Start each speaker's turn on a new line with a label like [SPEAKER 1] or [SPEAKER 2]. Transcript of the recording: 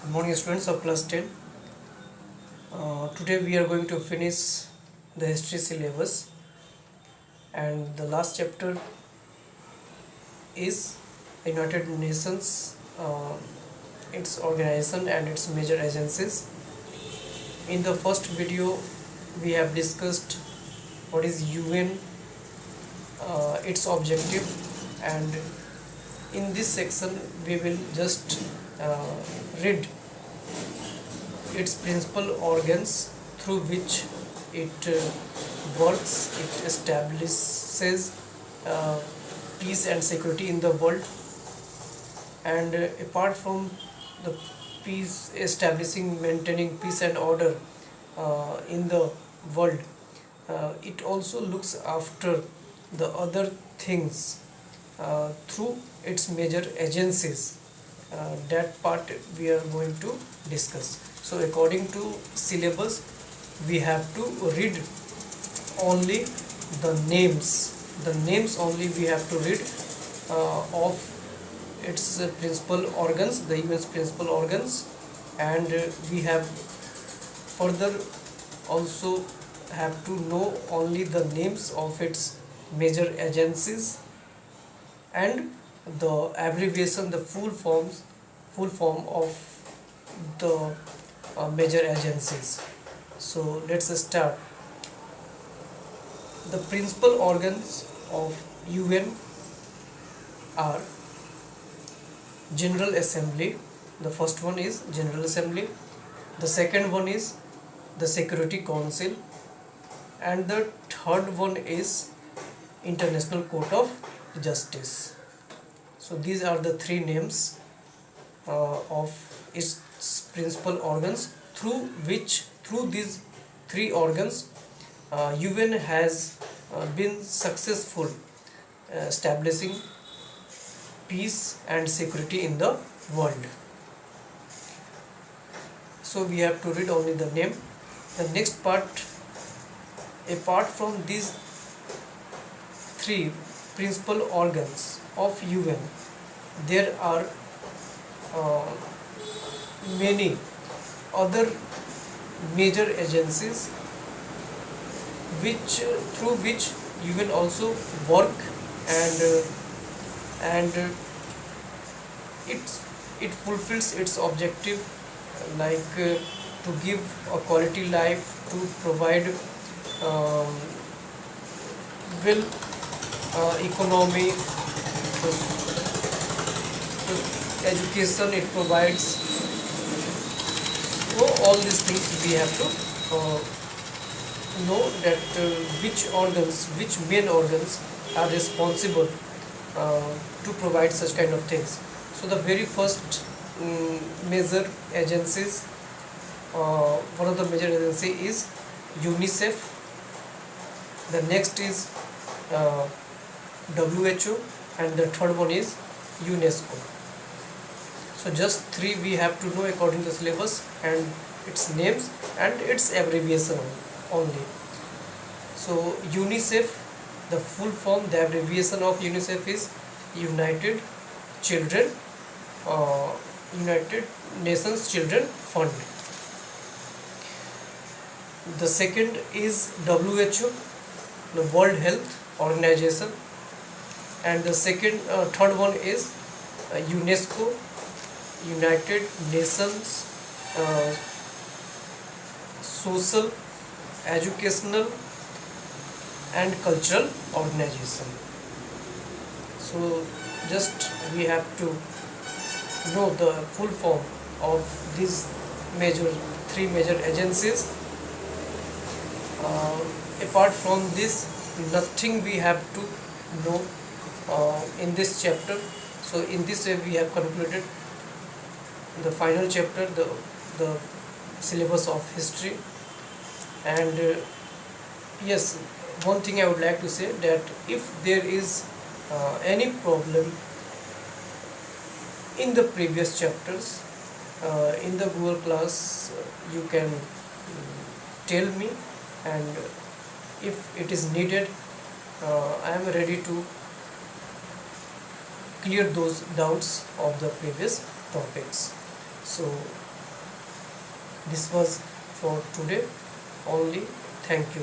[SPEAKER 1] Good morning, students of class 10. Today we are going to finish the history syllabus, and the last chapter is United Nations, its organization and its major agencies. In the first video we have discussed what is UN, its objective, and in this section we will just read its principal organs through which it works. It establishes uh, peace and security in the world, and apart from the peace establishing, maintaining peace and order in the world, it also looks after the other things through its major agencies. That part we are going to discuss. So according to syllabus we have to read only the names only we have to read of its principal organs, the UN's principal organs, and we have further also have to know only the names of its major agencies and the abbreviation, the full form of the major agencies. So let's start. The principal organs of UN are General Assembly. The first one is General Assembly. The second one is the Security Council, and the third one is International Court of Justice. So these are the three names of its principal organs through these three organs UN has been successful establishing peace and security in the world. So we have to read only the name. The next part, apart from these three principal organs of UN, there are many other major agencies through which UN also work, and it fulfills its objective, like to give a quality life, to provide um, well economy, to, to education it provides. So all these things we have to know that which main organs are responsible to provide such kind of things. So the very first major agencies, one of the major agency is UNICEF. The next is WHO, and the third one is UNESCO. So just three we have to know according to the syllabus, and its names and its abbreviation only. So UNICEF, the full form, the abbreviation of UNICEF is United Nations Children Fund. The second is WHO, the World Health Organization, and the third one is UNESCO, United Nations Social, Educational and Cultural Organization. So just we have to know the full form of these three major agencies. Apart from this, nothing we have to know in this chapter. So in this way we have concluded the final chapter, the syllabus of history. And yes, one thing I would like to say, that if there is any problem in the previous chapters in the Google class, you can tell me, and if it is needed, I am ready to clear those doubts of the previous topics. So This was for today only. Thank you.